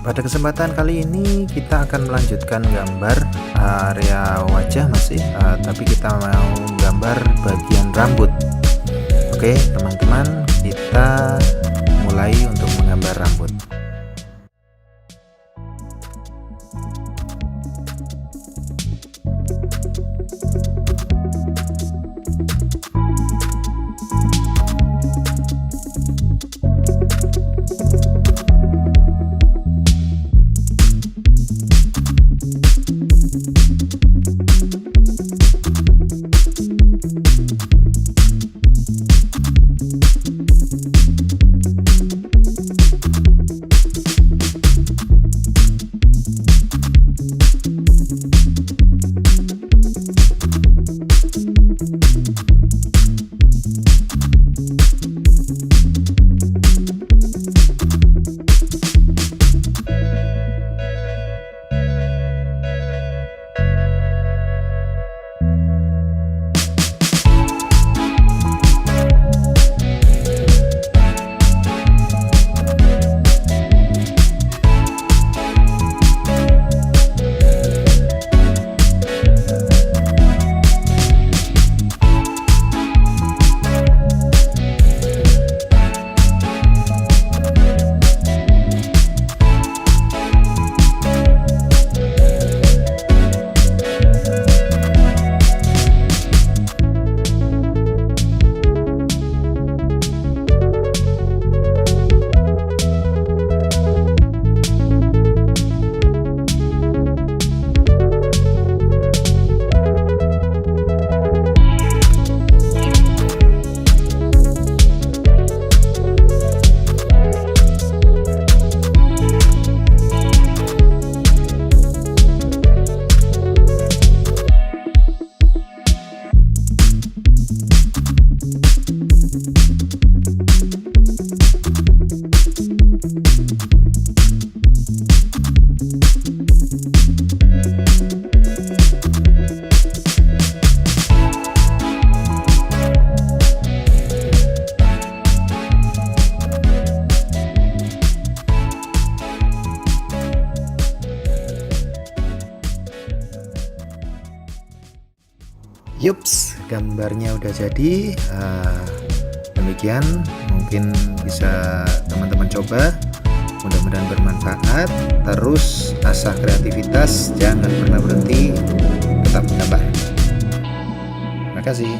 Pada kesempatan kali ini kita akan melanjutkan gambar area wajah masih, tapi kita mau gambar bagian rambut. Oke teman-teman, kita mulai untuk menggambar rambut. Yups, gambarnya udah jadi. Demikian, mungkin bisa teman-teman coba. Mudah-mudahan bermanfaat. Terus asah kreativitas, jangan pernah berhenti, tetap gambar. Terima kasih.